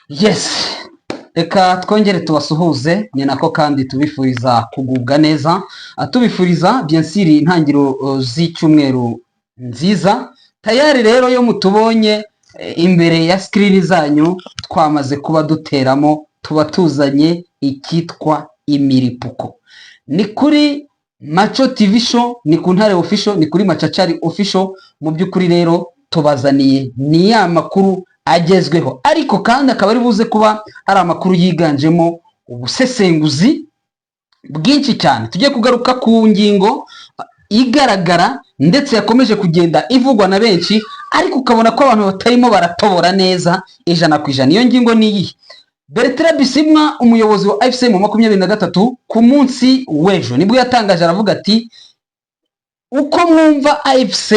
Yes, reka twongere tubasuhuze ni nako kandi tubifuriza kugubwa neza, tubifuriza byensiri intangiriro z'icyumweru nziza. Tayari rero yo mutubonye imbere ya screen zanyu twamaze kuba duteramo, tuba tuzanye ikitwa imiripuko. Ni kuri Macho TV show, ni ku Ntare official, ni kuri Machachari official. Mu by'ukuri rero tubazaniye ni ya makuru agezweho, ariko kandi akaba ari buze kuba ari amakuru yiganjemo ubusesenguzi bwinshi cyane. Tugiye kugaruka ku ngingo igaragara ndetse yakomeje kugenda ivugwa na benshi, ariko ukabona ko abantu batarimo baratobora neza ijana ku ijana. Iyo ngingo ni iyi: Bertrand Bisimwa, umuyobozi wa AFC mu 23, ku munsi w'ejo nibwo yatangaje, aravuga ati uko mwumva AFC,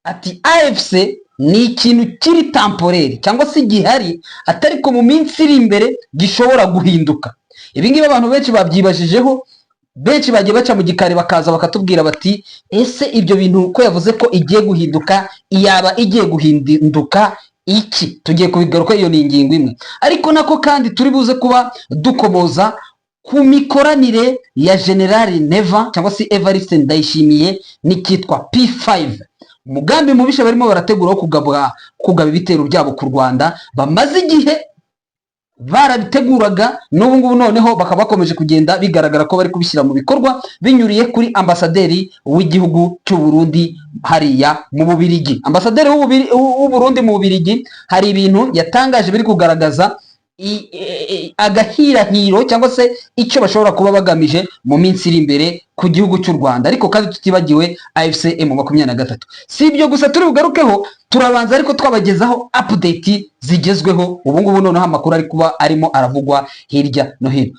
ati AFC ni ikintu kiri temporary cyangwa se gihari, atari ko mu minsi iri imbere gishobora guhinduka. Ibi ngibi abantu benshi babyibajijeho, benshi bagiye baca mu gikari bakaza bakatubwira bati ese ibyo bintu ko yavuze ko igiye guhinduka, iyaba igiye guhinduka iki? Tugiye kubigaruka, iyo ni ingingo imwe. Ariko nako kandi turi buze kuba dukomoza ku mikoranire ya General Neva cyangwa se Evariste Ndayishimiye n'ikitwa P5, umugambi mubisha barimo barategura wo kugaba ibitero byabo ku Rwanda. Bamaze igihe barabiteguraga, n'ubu ngubu noneho bakaba bakomeje kugenda bigaragara ko bari kubishyira mu bikorwa binyuriye kuri ambasaderi w'igihugu cy'u Burundi hariya mu Bubirigi. Ambasaderi w'u Burundi mu Bubirigi hari ibintu yatangaje biri kugaragaza agahirahiro cyangwa se icyo bashobora kuba bagamije mu minsi iri imbere ku gihugu cy'u Rwanda. Ariko kandi tutibagiwe AFC M23. Si ibyo gusa turi bugarukeho, turabanza ariko twabagezaho update zigezweho ubu ngubu, noneho amakuru ari kuba arimo aravugwa hirya no hino.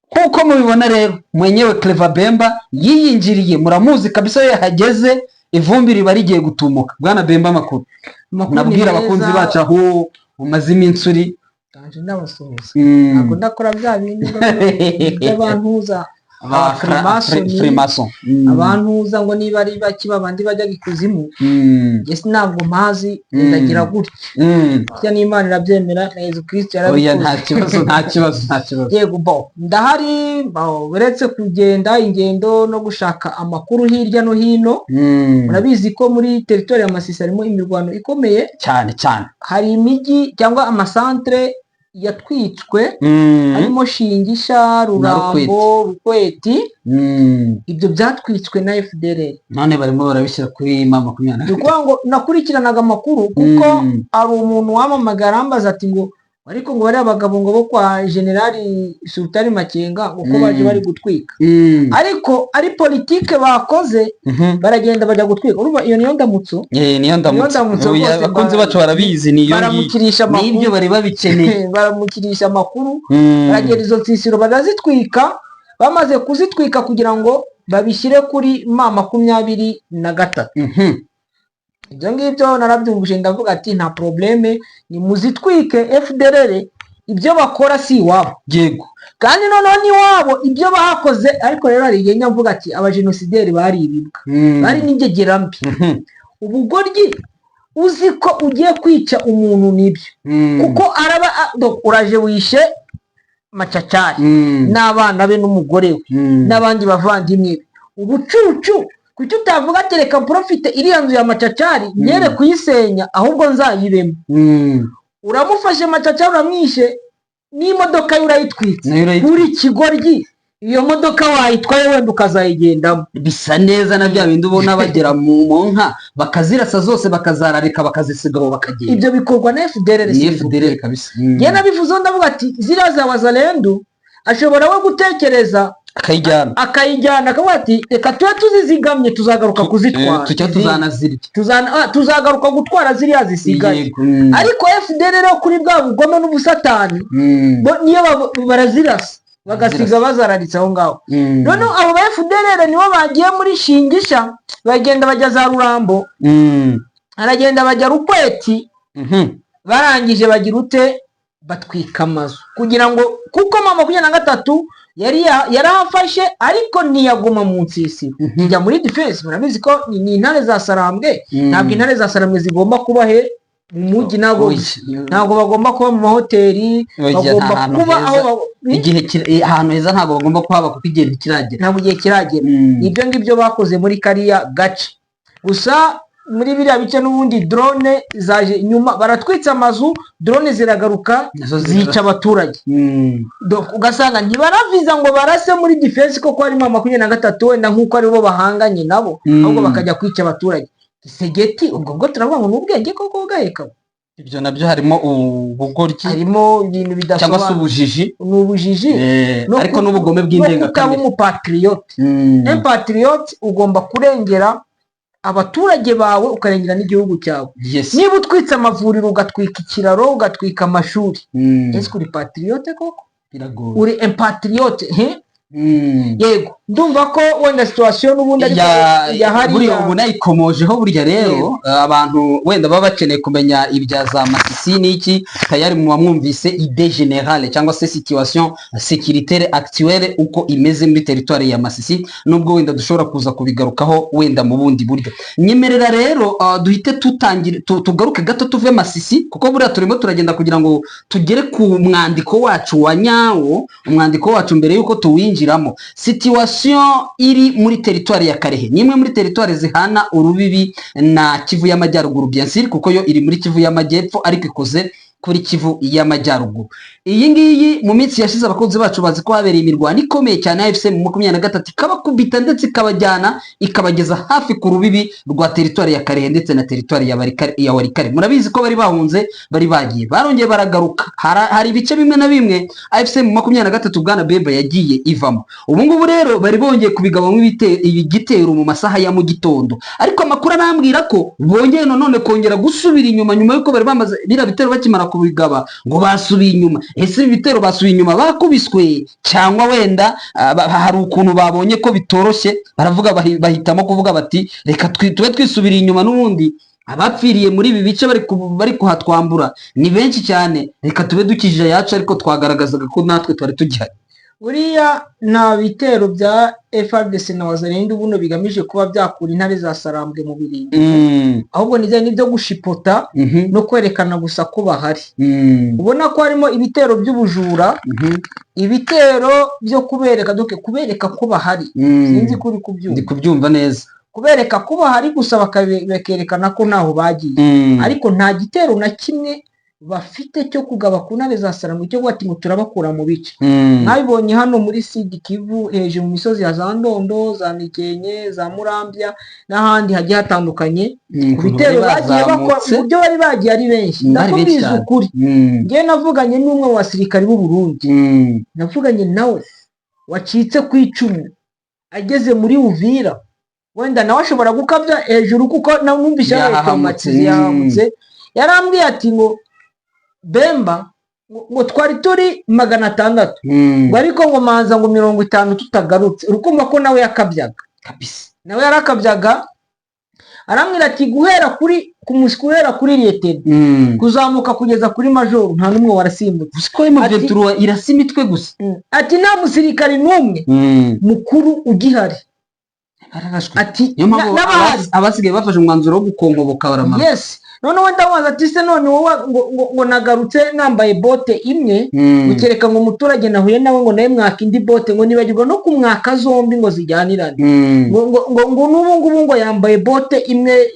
Kuko mubibona rero, mwenyewe Clever Bemba yiyinjiriye, muramuzi kabisa, yo yahageze ivumbi riba rigiye gutumuka. Bwana Bemba, amakuru nabwira abakunzi bacu aho umaze iminsi uri. Tanje ndabasuhuza. Ntabwo ndakora bya bindi by'abantuza Freemason. Abantuza ngo niba ari baki babandi bajya gikuzimu. Yes, ntabwo mpazi, ndagira gutya. Cya n'Imana irabyemera, na Yesu Kristo yarabikoze. Oya, nta kibazo. Yego bo, ndahari uretse kugenda ingendo no gushaka amakuru hirya no hino. Murabizi ko muri territoire ya Masisi harimo imirwano ikomeye cyane. Hari imijyi cyangwa amasantre yatwitswe, harimo Shingisha, Rurambo, Rukweti. Ibyo byatwitswe na FDLR, none barimo barabishyira kuri M23. Dukuvuga ngo nakurikiranaga amakuru kuko ari umuntu wamamagara ambaza ati ngo ariko ngo bari abagabo ngo bo kwa General Sultani Makenga uko baje bari gutwika, ariko ari politike bakoze, baragenda bajya gutwika. Urumva iyo niyo ndamutso, niyo ndamutso abakunzi bacu barabizi, niyo baramukirisha amakuru, nibyo bari babikeneye. baramukirisha amakuru, baragera izo nsisiro barazitwika. Bamaze kuzitwika kugira ngo babishyire kuri M23. Ibyo ngibyo narabyumvise, ndavuga ati nta probleme, ni muzitwike. FDLR ibyo bakora si iwabo, yego, kandi noneho ni iwabo ibyo bakoze. Ariko rero hari igihe mvuga ati abajenosideri bari ibibwa, bari n'ingegera mbi. Ubugoryi uzi ko ugiye kwica umuntu nibyo, kuko araba uraje wishe Machachari n'abana be n'umugore we n'abandi bavandimwe be. Ubucucu kuki utavuga ati reka profite iriya nzu ya Machachari nyere kuyisenya, ahubwo nzayibemo. Uramufashe Machachari, uramwishe, n'imodoka ye urayitwitse. Kuri kigoryi iyo modoka wayitwaye wenda ukazayigendamo. Bisa neza na bya bindi ubona bagera mu nka bakazirasa zose bakazararika bakazisigaho bakagenda. Ibyo bikorwa na FDLR. Ni FDLR kabisa. Ye nabivuze, ndavuga ati ziriya za wazalendo ashobora we gutekereza akayijyana akavuga ati reka tuba tuzizigamye, tuzagaruka kuzitwara, tuzagaruka gutwara ziriya zisigaye. Ariko FDLR kuri bwa bugome n'ubusatani niyo barazirasa bagasiga bazararitse aho ngaho. Noneho abo ba FDLR nibo bagiye muri Shingisha, bagenda bajya za Rurambo, aragenda bajya Rukweti, barangije bagira ute, batwika amazu kugira ngo, kuko M23 yarahafashe ariko ntiyaguma mu nsisiro, njya muri defense. Murabizi ko ni intare za Sarambwe, ntabwo intare za Sarambwe zigomba kuba mu mujyi ntabwo bagomba kuba mu mahoteli, bagomba kuba ahantu heza, ntabwo bagomba kuhaba kuko igihe ntikiragera, ntabwo igihe kiragera. ibyo ngibyo bakoze muri kariya gace. Gusa muri biriya bice n'ubundi drone zaje nyuma, baratwitsa amazu, drone ziragaruka zica abaturage. Ugasanga ntibaraviza ngo barase muri defense koko harimo 23 wenda nk'uko aribo bahanganye nabo, ahubwo bakajya kwica abaturage. Gisegeti ubwo turavuga ngo n'ubwenge koko gaheka. Ibyo nabyo harimo ubugoryi, harimo ibintu bidasobanutse cyangwa se ubujiji, n'ubujiji ariko n'ubugome bw'indengakamere. Umupatriote, patriote ugomba kurengera abaturage bawe, ukarengera n'igihugu cyawe. Niba utwitse amavuriro, ugatwika ikiraro, ugatwika amashuri, ese uri patriote koko? Uri impatriote? Yego, ndumva ko wenda situation n'ubundi yahari ubu nayikomojeho. Burya rero abantu wenda baba bakeneye kumenya ibya za Masisi n'iki, tayari mu bamwumvise idée générale cyangwa se situation sécuritaire actuelle uko imeze muri territoire ya Masisi, nubwo wenda dushobora kuza kubigarukaho wenda mu bundi buryo. Nyemerera rero duhite tugaruke gato tuve Masisi, kuko buriya turimo turagenda kugira ngo tugere ku mwandiko wacu wa nyawo, umwandiko wacu mbere yuko tuwinjiramo. Situation iri muri territoire ya Karehe ni imwe muri territoire zihana urubibi na Kivu y'Amajyaruguru, bien sûr, kuko yo iri muri Kivu y'Amajyepfo ariko ikoze kuri Kivu y'Amajyaruguru. Iyi ngiyi mu minsi yashize abakunzi bacu bazi ko habereye imirwano ikomeye cyane ya FCM 23 ikabakubita ndetse ikabajyana ikabageza hafi ku rubibi rwa territoire ya Karehe ndetse na territoire ya Warikare. Murabizi ko bari bahunze, bari bagiye, barongeye baragaruka. Hari ibice bimwe na bimwe FCM 23 bwana Beba yagiye ivamo. Ubu ngubu rero bari bongeye kubigabamo igitero mu masaha ya mu gitondo, ariko amakuru arambwira ko bongeye none kongera gusubira inyuma nyuma yuko bari bamaze bira bitero bakimara kubigaba ngo basubiye inyuma. Ese ibitero basubiye inyuma bakubiswe cyangwa wenda hari ukuntu babonye ko bitoroshye, baravuga bahitamo kuvuga bati reka tube twisubira inyuma, n'ubundi abapfiriye muri ibi bice bari kuhatwambura ni benshi cyane, reka tube dukijije yacu, ariko twagaragazaga ko natwe twari tugihari. Buriya nta bitero bya FARDC na Wazalendo buno bigamije kuba byakura intare za Sarambwe mu birindiro, ahubwo ni byo gushipota no kwerekana gusa ko bahari. Ubona ko harimo ibitero by'ubujura, ibitero byo kubereka ko bahari. Sinzi kuri kubyumva. Ndi kubyumva neza. Kubereka ko bahari gusa bakerekana ko ntaho bagiye, ariko nta gitero na kimwe bafite cyo kugaba ku ntare za Sarambwe cyo bati ngo turabakura mu bice. Nabibonye hano muri Sud Kivu hejuru mu misozi ya za Ndondo, za Mikenke, za Murambya n'ahandi hagiye hatandukanye, ku bitero bagiye bakora uburyo bari bagiye ari benshi. Ndakubwiza ukuri, ngiye navuganye n'umwe mu basirikari b'u Burundi, navuganye nawe wacitse ku icumu ageze muri Uvira, wenda nawe ashobora gukabya hejuru kuko numvise yahamutse. Yarambwiye ati ngo Bemba ngo twari turi 600 ngo ariko ngo manza ngo 50 tutagarutse. Urukumva ko nawe yakabyaga kabisa, nawe yarakabyaga. Aramwira ati guhera kuri lieutenant kuzamuka kugeza kuri major nta numwe warasimbutse, ko M23 irasimitwe gusa. Ati nta musirikari numwe mukuru ugihari. Ati abasigaye bafashe umwanzuro wo gukongoboka baramara. Yes, none wenda waza ati se none wowe ngo nagarutse nambaye bote imwe, ukereka ngo umuturage nahuye nawe ngo naye mwaka indi bote, ngo nibagirwa no kumwaka zombi ngo zijyanirane. ngo n'ubu ngubu ngo yambaye bote imwe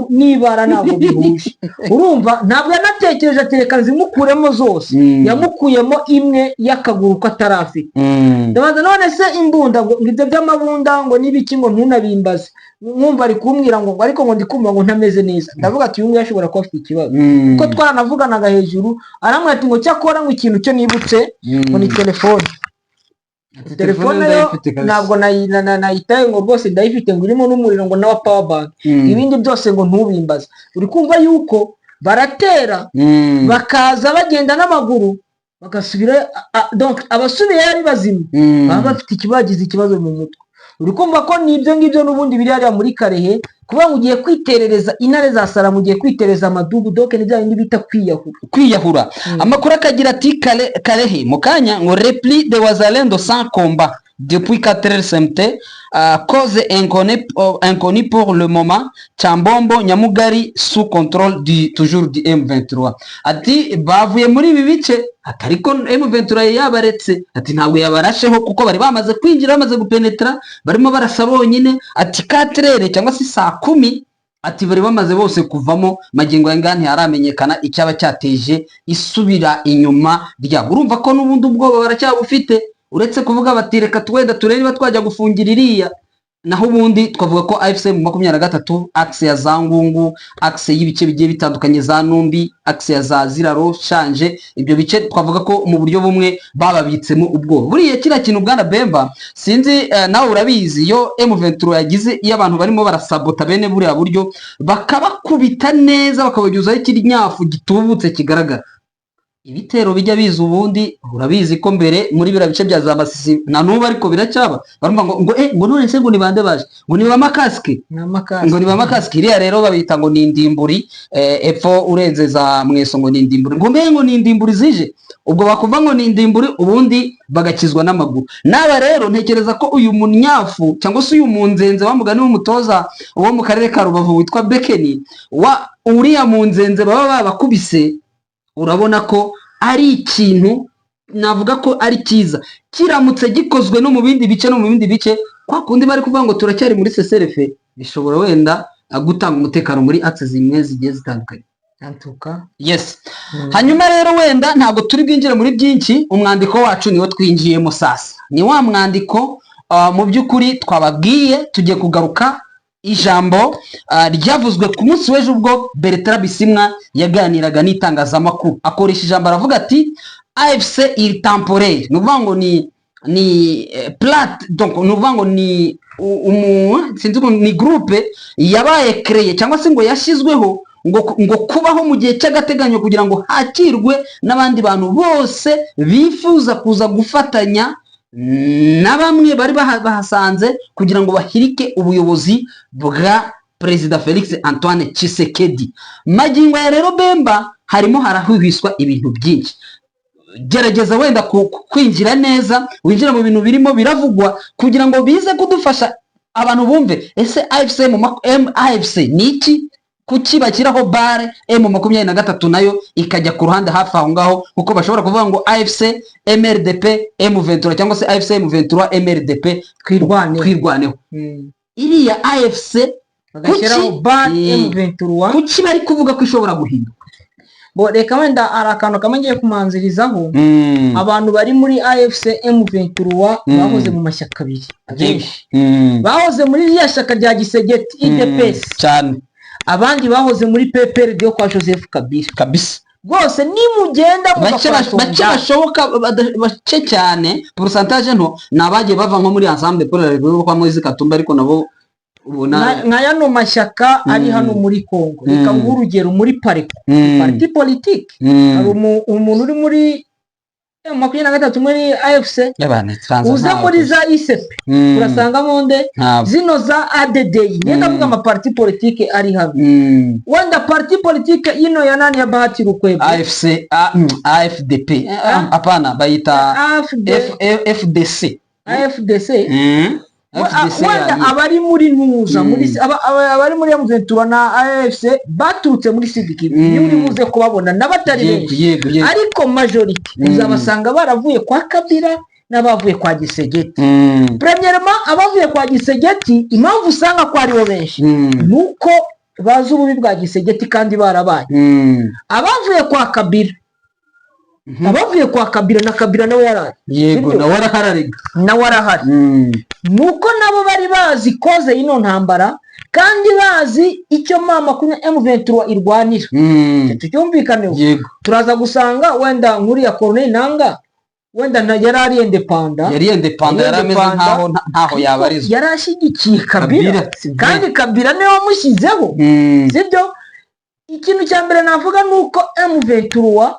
nibara ntabwo bihuje. Urumva ntabwo yanatekereje ati reka zimukuremo zose, yamukuyemo imwe y'akaguru ko atarafite. Ndabaza none se imbunda ngo ibyo by'amabunda ngo nibiki ngo ntunabimbaze, mwumva ari kumbwira ngo ariko ngo ndikumva ngo ntameze neza. Ndavuga ati uyu yashobora kuba afite ikibazo kuko twaranavuganaga hejuru. Aramwe ati ngo cyakora ngo ikintu cyo nibutse ngo ni telefone. Telefone yo ntabwo nayitaye ngo rwose ndayifite ngo irimo n'umuriro ngo nawa power bank, ibindi byose ngo ntubimbaze. Uri kumva yuko baratera bakaza bagenda n'amaguru bagasubira, donc abasubiye ari bazima baba bafite ikibazo mu mutwe. Uri kumva ko nibyo ngibyo n'ubundi biri hariya muri Karehe, kuba ngo ugiye kwiterereza intare za Sarambwe, ugiye kwitereza amadubu, doke ni bya bindi bita kwiyahura. Amakuru akagira ati Karehe mu kanya ngo repli de Wazalendo sans combat, depuis 4 heures CMT, cause inconnue pour le moment, Chambombo, Nyamugari, sous contrôle toujours du M23. Ati bavuye muri ibi bice ariko M23 yabaretse, ati ntabwo yabarasheho kuko bari bamaze kwinjira, bamaze gupenetra, barimo barasa bonyine. Ati 4 heures cyangwa se saa 10, ati bari bamaze bose kuvamo, magingo yangani haramenyekana icyaba cyateje isubira inyuma ryabo. Urumva ko n'ubundi ubwoba baracyabufite, uretse kuvuga bati reka twenda turebe niba twajya gufungira iriya. Naho ubundi twavuga ko AFC mu 23 axe ya Zangungu, axe y'ibice bigiye bitandukanye za Numbi, axe ya za Ziraro Shanje, ibyo bice twavuga ko mu buryo bumwe bababitsemo ubwoba. Buriya kira kintu Bwana Bemba, sinzi nawe urabizi, yo M23 yagize iyo abantu barimo barasabota bene buriya buryo bakabakubita neza, bakabagyuzaho ikinyafu gitubutse kigaragara. Ibitero bijya biza ubundi, urabizi ko mbere muri bira bice bya za Masisi na nuba ariko biracyaba, barumva ngo none se ngo ni bande baje, ngo ni bamakaske, ngo ni bamakaske. Iriya rero babita ngo ni indimburi, epfo urenze za Mweso ngo ni indimburi, ngo ni indimburi zije. Ubwo bakuva ngo ni indimburi, ubundi bagakizwa n'amaguru. Naba rero ntekereza ko uyu munyafu cyangwa se uyu munzenze wa mugani w'umutoza wo mu karere ka Rubavu witwa Bekeni, wa uriya munzenze baba babakubise, urabona ko ari ikintu navuga ko ari cyiza kiramutse gikozwe no mu bindi bice, no mu bindi bice kwa kundi bari kuvuga ngo turacyari muri CCRF, bishobora wenda gutanga umutekano muri axe zimwe zigiye zitandukanye. Antuka yes. Hanyuma rero wenda ntabwo turi bwinjire muri byinshi, umwandiko wacu niwo twinjiyemo sasa. Ni wa mwandiko mu by'ukuri twababwiye tugiye kugaruka ijambo ryavuzwe ku munsi w'ejo ubwo Bertrand Bisimwa yaganiraga n'itangazamakuru. Akoresha ijambo aravuga ati AFC il temporaire, nuvuga ngo ni plate, donc nuvuga ngo ni sinzi ngo ni groupe yabaye créé cyangwa se ngo yashyizweho ngo kubaho mu gihe cy'agateganyo kugira ngo hakirwe n'abandi bantu bose bifuza kuza gufatanya na bamwe bari bahasanze kugira ngo bahirike ubuyobozi bwa Perezida Felix Antoine Tshisekedi. Magingo ya rero Bemba harimo harahwihwiswa ibintu byinshi. Gerageza wenda kwinjira neza, winjira mu bintu birimo biravugwa kugira ngo bize kudufasha abantu bumve ese AFC ni iki, kuki bakiraho bare M23 nayo ikajya ku ruhande hafi aho ngaho, kuko bashobora kuvuga ngo AFC MRDP M23 cyangwa se AFC M23 MRDP kwirwaneho. Iriya AFC bagashiraho bare M23, kuki bari kuvuga ko ishobora guhinduka? Bo reka wenda arakantu kamwe ngiye kumanzirizaho. Abantu bari muri AFC M23 bahoze mu mashyaka abiri akenshi, bahoze muri ya shyaka rya Gisegeti IDPS cyane, abandi bahoze muri PPRD yo kwa Joseph kabisa. Rwose nimugenda bake bashoboka, bake cyane, pourcentage nto nabagiye bava nko muri ensemble pour la république kwa Moise Katumba, ariko nabo ubona nka yano mashyaka ari hano muri Kongo. Reka ngurugero muri parti politique, hari umuntu uri muri 23 muri AFC, uza muri za ICP urasangamo nde zino za ADDI, nenda vuga ama parti politique ari hano. Wanda parti politique ino ya nani ya Bahati Rukwebo, AFC AFDP, hapana bayita FDC. Wanda abari muri ntuza muri abari muri M23 na AFC baturutse muri Sidiki, ni uri muze kubabona n'abatari benshi, ariko majority uzabasanga baravuye kwa Kabila n'abavuye kwa Gisegeti. Premièrement abavuye kwa Gisegeti, impamvu usanga ko aribo benshi nuko bazi ububi bwa Gisegeti kandi barabaye. Abavuye kwa Kabila, abavuye kwa Kabila na Kabila nawe yarari, yego nawe arahari, nuko nabo bari bazi koze ino ntambara kandi bazi icyo mama kunya M23 irwanira. Tucyumvikaneho, turaza gusanga wenda nkuri ya Corneille Nanga wenda yari independent, yarameze ntaho yabarizwa, yarashigikiye Kabila kandi Kabila niwe wamushyizeho, sibyo? Ikintu cya mbere navuga nuko M23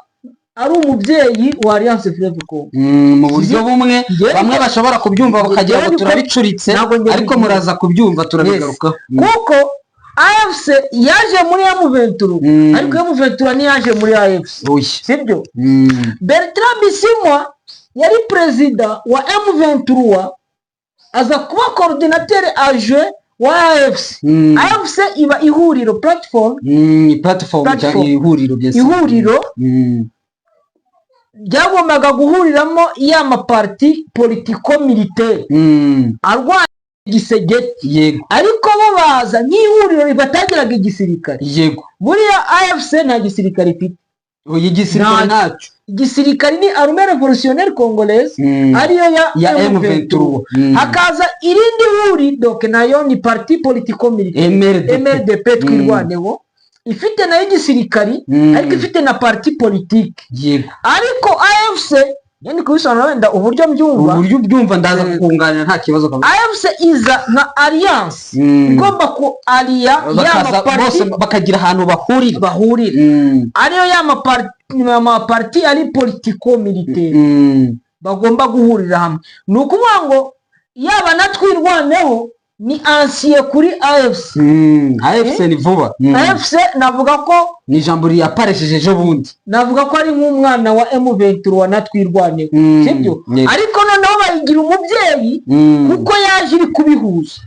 ari umubyeyi wa Alliance Fleuve Congo. Mu buryo bumwe bamwe bashobora kubyumva bakagira ngo turabicuritse, ariko muraza kubyumva turabigarukaho. Kuko AFC yaje muri M23, ariko M23 ni yaje muri AFC, sibyo? Bertrand Bisimwa yari president wa M23 aza kuba coordinateur adjoint wa AFC. AFC iba ihuriro platform ihuriro ryagombaga guhuriramo ya maparti politiko militaire arwanya igisegeti, yego, ariko bo baza nk'ihuriro batagiraga igisirikare, yego. buriya AFC nta gisirikare ifite. Igisirikare nacyo, igisirikare ni Armée Révolutionnaire Congolaise, ariyo ya M23. Hakaza irindi huri donc nayo ni parti politiko militaire MRDP twirwaneho, ifite nayo igisirikare ariko ifite na parti politique, yego. ariko AFC yani kubisana wenda uburyo byumva ndaza kukunganira nta kibazo kabisa. AFC iza nka alliance igomba ku alia ya bose bakagira ahantu bahurira ariyo ya maparti ari politiko militaire bagomba guhurira hamwe. Ni ukuvuga ngo yaba natwirwaneho ni ancien kuri AFC. AFC ni vuba. AFC navuga ko ni jambo yaparesheje ejo bundi, navuga ko ari nk'umwana wa M23 natwirwaneho, sibyo? Ariko noneho bayigira umubyeyi kuko yaje iri kubihuza.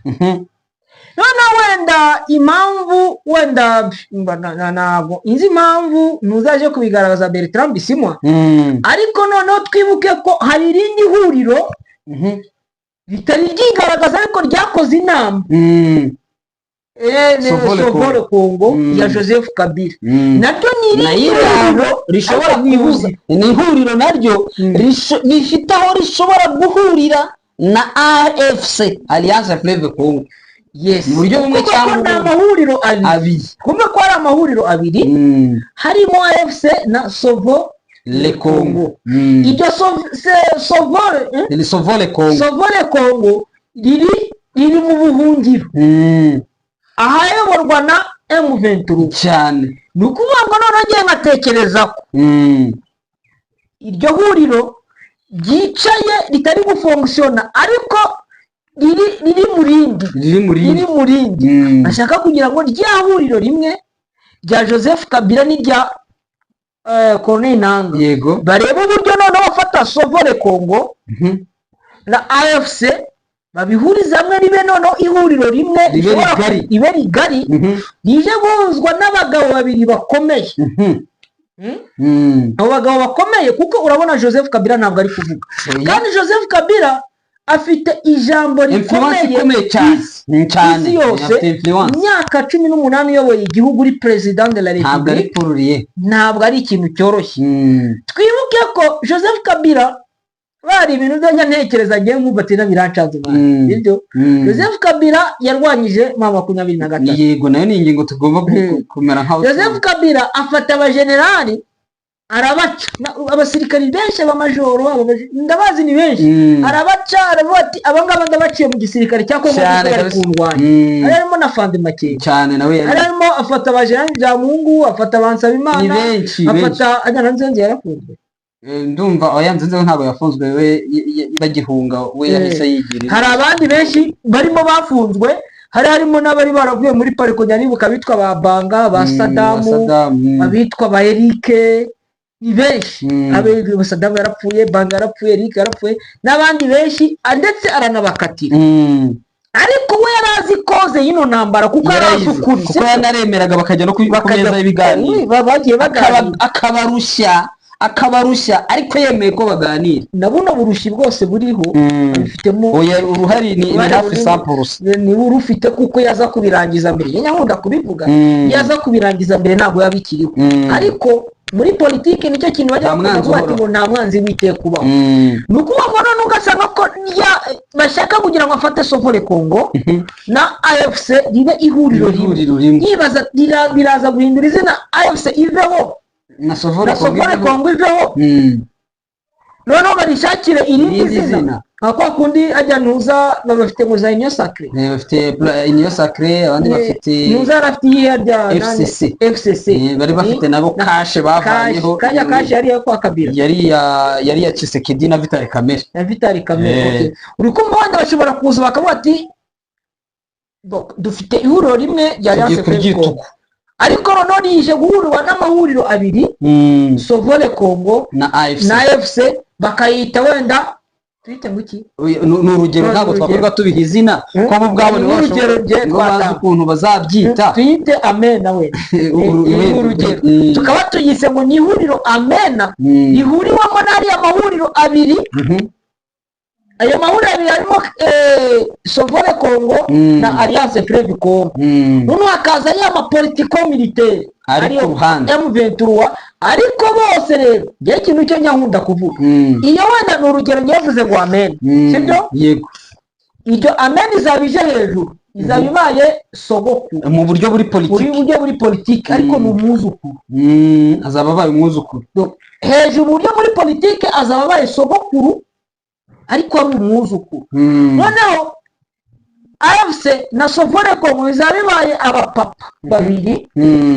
None wenda impamvu wenda ntabwo inzi impamvu ntuzaje kubigaragaza Bertrand Bisimwa, ariko noneho twibuke ko hari irindi huriro bitari ryigaragaza ariko ryakoze inama Sovole Congo ya Joseph Kabila, naryo ni ihuriro rishobora guhuza, ni ihuriro naryo rifite aho rishobora guhurira na AFC, Alliance Fleuve Congo. Yes, mu buryo bumwe cyangwa amahuriro abiri. Kumbe ko ari amahuriro abiri, harimo AFC na Sovole Congo. Iryo Sovole Congo riri mu buhungiro ahayoborwa na M23 cyane. Ni ukuvuga ngo none ngiye nkatekereza ko iryo huriro ryicaye ritari gufunkisiona ariko riri mu rindi bashaka kugira ngo rya huriro rimwe rya Joseph Kabila n'irya Corneille Nangaa, yego, bareba uburyo noneho bafata Sovole Congo na AFC babihuriza hamwe ribe noneho ihuriro rimwe ribe rigari rije guhuzwa n'abagabo babiri bakomeye. Abo bagabo bakomeye kuko urabona Joseph Kabila ntabwo ari kuvuga, kandi Joseph Kabila afite ijambo rikomeye cyane yose, imyaka 18 uyoboye igihugu uri president de la République, ntabwo ari ikintu cyoroshye. Twibuke ko Joseph Kabila bari ibintu byo ntekereza ngiye nk'ubatina birancanze mwana, ibyo Joseph Kabila yarwanyije mama 23. Yego, nayo ni ingingo tugomba kumera nkaho. Joseph Kabila afata abajenerali arabaca, abasirikari benshi b'amajoro ndabazi ni benshi, arabaca aravuga ati abangaba ndabaciye mu gisirikare cya Kongo bari kundwanya. Harimo na Fandi Make cyane, nawe harimo afata abajenerali bya Mungu, afata Bansabimana, afata ajyana nzenze yarafunzwe. Ndumva oyanzenze ntabwo yafunzwe, we bagihunga we yahise yigirira. Hari abandi benshi barimo bafunzwe, harimo n'abari baravuye muri pariko nyanibuka bitwa ba Banga, ba Sadamu, abitwa ba Eric, ni benshi. Abe Sadamu yarapfuye, Banga yarapfuye, Eric yarapfuye, n'abandi benshi ndetse aranabakatira. Ariko we yarazi koze yino ntambara kuko yarazi ukuri, kuko yanaremeraga bakajya no kubikomeza ibiganiro, bagiye akabarushya ariko yemeye ko baganira. Nabuno burushi bwose buriho abifitemo uruhari ni hafi samples, ni urufite kuko yaza kubirangiza mbere. Nyankunda kubivuga, yaza kubirangiza mbere ntabwo yabikiriho. Ariko muri politiki nicyo kintu bajya kuvuga ati ngo nta mwanzi wite kubaho. Nuko ubona ugasanga ko bashaka kugira ngo afate Sovole Congo na AFC ribe ihuriro rimwe. Nibaza biraza guhindura izina AFC iveho na Sovole Congo iveho, noneho barishakire irindi zina kwa kundi ajya ntuza bafite ngo za Union Sacrée, bafite Union Sacrée, abandi bafite ntuza rafite yirya FCC bari bafite nabo kashe bavanyeho. Kashe yari kwa Kabila, yari ya Tshisekedi na Vital Kamerhe. Okay. Uri kumva wanda bashobora kuza bakavuga ati dufite ihuriro rimwe rya Alliance Fleuve Congo, ariko noneho rije guhurirwa n'amahuriro abiri, Sovole Congo na AFC bakayita wenda twite ngo iki ni urugero ntabwo twakorwa tubiha izina ko bo ubwabo nibo bazi ukuntu bazabyita twite amena we urugero tukaba tuyise ngo ni ihuriro amena rihuriwemo n'ariya mahuriro abiri. Ayo mahuriro abiri harimo Sovole Congo na Alliance Fleuve Congo. Noneho hakaza ariya mapolitiko militaire ari ku ruhande M23, ariko bose rero ngiye ikintu cyo nyankunda kuvuga iyo wenda ni urugero nyavuze ngo amena, sibyo? Yego, iryo amena izabije hejuru, izaba ibaye sogokuru mu buryo buri politiki, ariko ni umwuzukuru. azaba abaye umwuzukuru hejuru buryo muri politiki azaba abaye sogokuru ariko ari umwuzukuru. Noneho AFC na Sovole Congo bizaba bibaye abapapa babiri.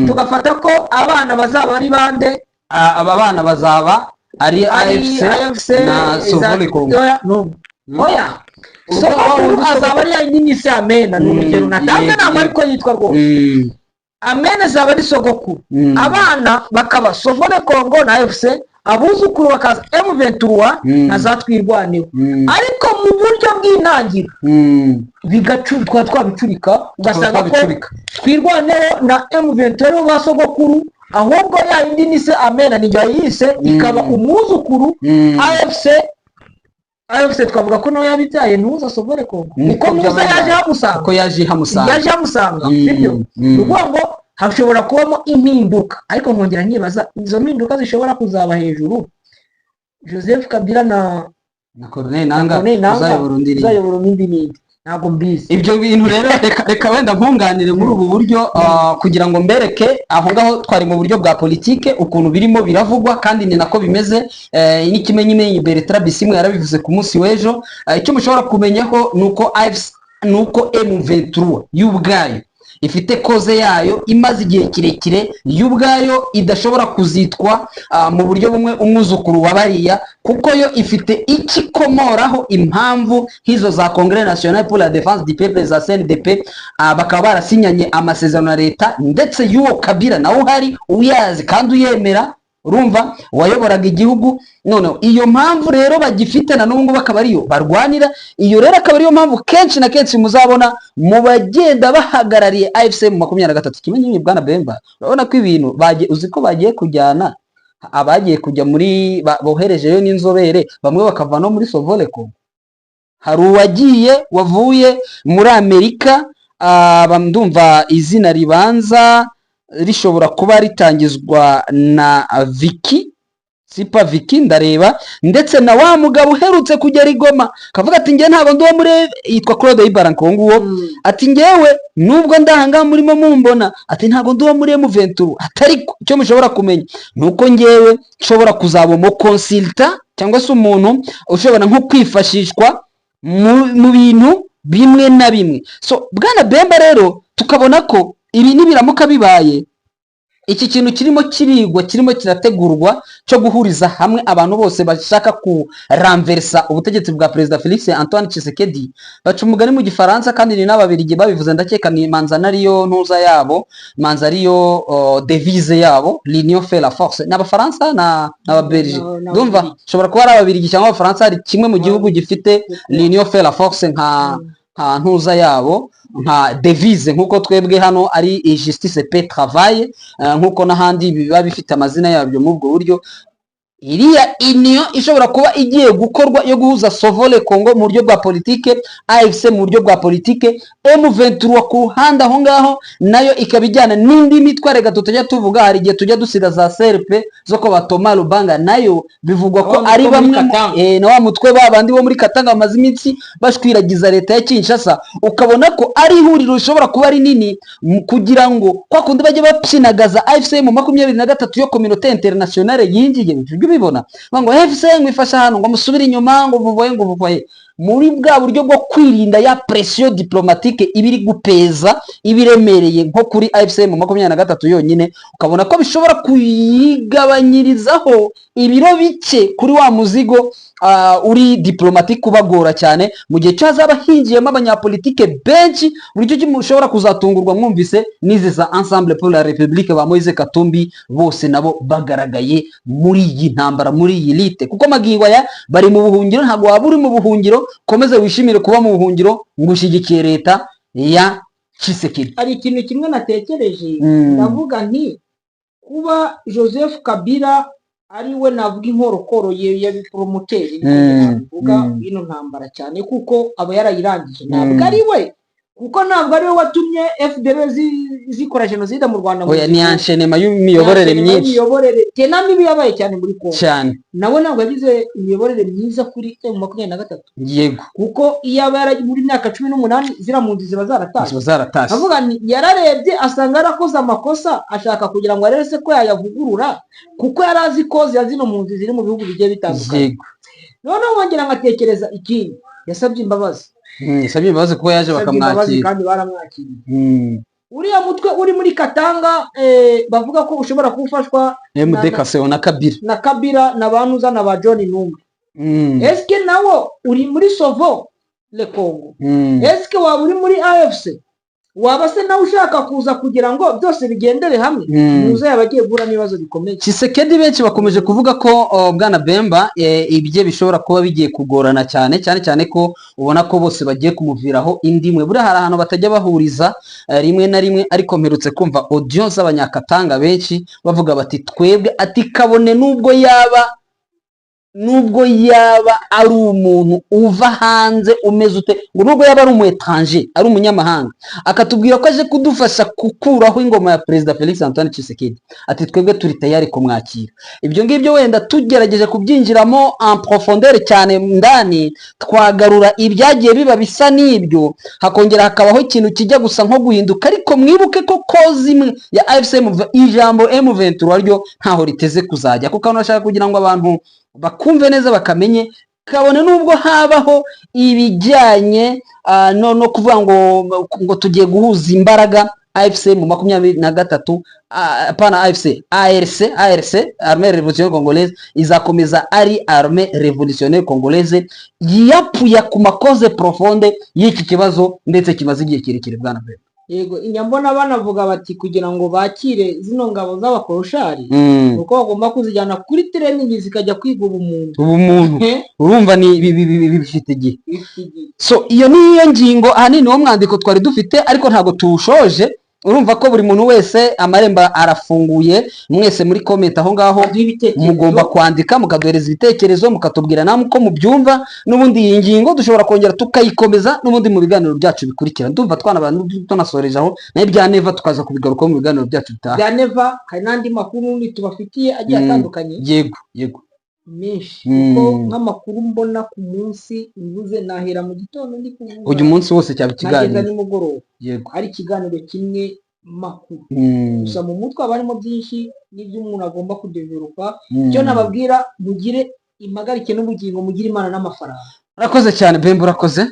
Tugafata ko abana bazaba ari bande? Aba bana bazaba ari AFC na Sovole Congo. Oya, sogokuru azaba ari yindi se amena. Ni urugero natanze ntabwo ariko yitwa rwose. Amena azaba ari sogokuru, abana bakaba Sovole Congo na AFC, abuzukuru bakaza M23 na za twirwaneho. Ariko mu buryo bw'intangiro bigacurikwa twabicurika, ugasanga ko twirwaneho na M23 ba sogokuru, ahubwo ya indi ni se amena nijya yise ikaba umwuzukuru. AFC twavuga ko nawe yabitaye ntuza Sovole Congo, kuko musa yaje hamusanga sibyo? Nukuvuga ngo hashobora kubamo impinduka, ariko nkongera nkibaza izo mpinduka zishobora kuzaba hejuru Joseph Kabila na Corneille Nangaa uzayobora n'indi ntabwo mbizi. Ibyo bintu rero reka wenda nkunganire muri ubu buryo kugira ngo mbereke aho ngaho twari mu buryo bwa politike ukuntu birimo biravugwa, kandi ni nako bimeze. N'ikimenyimenyi Bertrand Bisimwa yarabivuze ku munsi w'ejo. Icyo mushobora kumenyaho nuko M23 y'ubwayo ifite koze yayo imaze igihe kirekire, y'ubwayo idashobora kuzitwa mu buryo bumwe umwuzukuru wa bariya, kuko yo ifite ikikomoraho impamvu nk'izo za Congrès National pour la Défense du Peuple za CNDP. Bakaba barasinyanye amasezerano na leta, ndetse y'uwo Kabila nawe uhari uyazi kandi uyemera, urumva wayoboraga igihugu. None iyo mpamvu rero bagifite na n'ubu bakaba ariyo barwanira. Iyo rero akaba ariyo mpamvu kenshi na kenshi muzabona mu bagenda bahagarariye AFC mu 23. Kimenyi Bwana Bemba, urabona ko ibintu uzi ko bagiye kujyana, abagiye kujya muri boherejeyo n'inzobere, bamwe bakava no muri Sovole Congo. Hari uwagiye wavuye muri Amerika, ndumva izina ribanza rishobora kuba ritangizwa na Vicky, sipa Vicky ndareba, ndetse na wa mugabo uherutse kugera i Goma kavuga ati ngiye ntabwo ndi wo muri, yitwa Claude Ibaranko nguwo, ati ngewe nubwo ndahanga murimo mumbona, ati ntabwo ndi wo muri M23. Atari cyo mushobora kumenya nuko ngewe nshobora kuzaba mo consultant cyangwa se umuntu ushobora nko kwifashishwa mu bintu bimwe na bimwe. So Bwana Bemba rero tukabona ko ibi nibiramuka bibaye, iki kintu kirimo kirigwa, kirimo kirategurwa cyo guhuriza hamwe abantu bose bashaka kuramversa ubutegetsi bwa President Felix Antoine Tshisekedi. Baca umugani mu Gifaransa, kandi ni n'ababirigi babivuze, ndakeka ni manzana ariyo ntuza yabo, manza ariyo devise yabo, l'union fait la force. N'abafaransa n'ababelgi, ndumva shobora kuba ari ababirigi cyangwa abafaransa, hari kimwe mu gihugu gifite l'union fait la force nka ntuza yabo, nka devise, nkuko twebwe hano ari justice paix travail, nkuko n'ahandi biba bifite amazina yabyo mu bwo buryo. Iriya union ishobora kuba igiye gukorwa yo guhuza Sovole Congo mu buryo bwa politike, AFC mu buryo bwa politike, M23 ku ruhande aho ngaho nayo ikabijyana n'indi mitware gato tujya tuvuga. Hari igihe tujya dusira za CRP zo ko batoma Lubanga, nayo bivugwa ko ari bamwe na wa mutwe babandi bo muri Katanga bamaze iminsi bashwiragiza leta ya Kinshasa. Ukabona ko ari ihuriro rishobora kuba ari nini, kugira ngo kwa kundi bajye bapyinagaza AFC mu 23 yo communauté internationale yinjiye bibona ngo AFC ngwifasha hano ngo musubire inyuma ngo vuvoye muri bwa buryo bwo kwirinda ya pression diplomatique ibiri gupeza ibiremereye nko kuri AFC mu 23 yonyine. Ukabona ko bishobora kuyigabanyirizaho ibiro bike kuri wa muzigo uri diplomatique ubagora cyane mu gihe cyazaba hinjiyemo abanyapolitike benshi buryo ki mushobora kuzatungurwa mwumvise n'izi za Ensemble pour la République ba Moise Katumbi bose nabo bagaragaye muri iyi ntambara muri iyi lite kuko magingo aya bari mu buhungiro ntabwo waba uri mu buhungiro komeze wishimire kuba mu buhungiro ngushigikiye leta ya Tshisekedi. Hari ikintu kimwe natekereje ndavuga nti kuba Joseph Kabila ari we navuga inkorokoro ya bipromoteri navuga ino ntambara cyane kuko aba yarayirangije ntabwo ari we kuko ntabwo ari we watumye FDL zikora genocide mu Rwanda oya ni anshenema y'imiyoborere myinshi tena mibi yabaye cyane muri Kongo cyane nawe ntabwo yagize imiyoborere myiza kuri M23 yego kuko iyo aba yari muri myaka 18 zirampunzi ziba zaratashye avuga ni yararebye asanga yarakoze amakosa ashaka kugira ngo arese ko yayavugurura kuko yarazi ko zino mpunzi ziri mu bihugu bigiye bitandukanye none wongera ngatekereza ikindi yasabye imbabazi yasabye imbabazi kuko yaje bakamwakira kandi baramwakiriye uriya mutwe uri muri Katanga bavuga ko ushobora kufashwa MDKC na Kabila na banuza na ba John Numbi eske nawo uri muri Sovo le Congo eske waba uri muri AFC waba se nawe ushaka kuza kugira ngo byose bigendere hamwe muze yabagiye gura nibazo bikomeye Tshisekedi benshi bakomeje kuvuga ko bwana Bemba ibye bishobora kuba bigiye kugorana cyane ko ubona ko bose bagiye kumuviraho indimwe buri hari ahantu batajya bahuriza rimwe na rimwe ariko mperutse kumva audio z'abanyakatanga benshi bavuga bati twebwe ati kabone nubwo yaba ari umuntu uva hanze umeze ute ngo nubwo yaba ari umuetranger ari umunyamahanga akatubwira ko aje kudufasha gukuraho ingoma ya Perezida Felix Antoine Tshisekedi ati twebwe turi tayari kumwakira ibyo ngibyo wenda tugerageje kubyinjiramo en profondeur cyane ndani twagarura ibyagiye biba bisa n'ibyo hakongera hakabaho ikintu kijya gusa nko guhinduka ariko mwibuke ko kozi imwe ya AFC ijambo M23 ryo ntaho riteze kuzajya kuko nashaka kugira ngo abantu bakumve neza bakamenye kabone nubwo habaho ibijyanye no kuvuga ngo tugiye guhuza imbaraga AFC mu 23 pana AFC ARC Armée Révolutionnaire Congolaise izakomeza ari Armée Révolutionnaire Congolaise yiyapuya ku makoze profonde y'iki kibazo ndetse kimaze igihe kirekire bwana Bemba yego inyambona banavuga bati kugira ngo bakire zino ngabo z'abakoroshari uko bagomba kuzijyana kuri training zikajya kwiga ubumuntu urumva ni bifite igihe so iyo niyo ngingo ahanini wo mwandiko twari dufite ariko ntago tuwushoje urumva ko buri muntu wese amaremba arafunguye mwese muri comment aho ngaho mugomba kwandika mukaduhereza ibitekerezo mukatubwira namwe uko mubyumva n'ubundi iyi ngingo dushobora kongera tukayikomeza n'ubundi mu biganiro byacu bikurikira ndumva twanabantu tunasoreje aho nayo bya Neva tukaza kubigaruka mu biganiro byacu bitaha bya Neva hari nandi makuru tubafitiye agiye atandukanye yego menshi kuko nk'amakuru mbona ku munsi mvuze nahera mu gitondo ndi kuvuga uyu munsi wose cyaba ikiganiro nimugoroba yego ari ikiganiro kimwe makuru gusa mu mutwe abarimo byinshi n'ibyo umuntu agomba kudevelopa cyo nababwira mugire impagarike n'ubugingo mugire Imana n'amafaranga urakoze cyane Bemba urakoze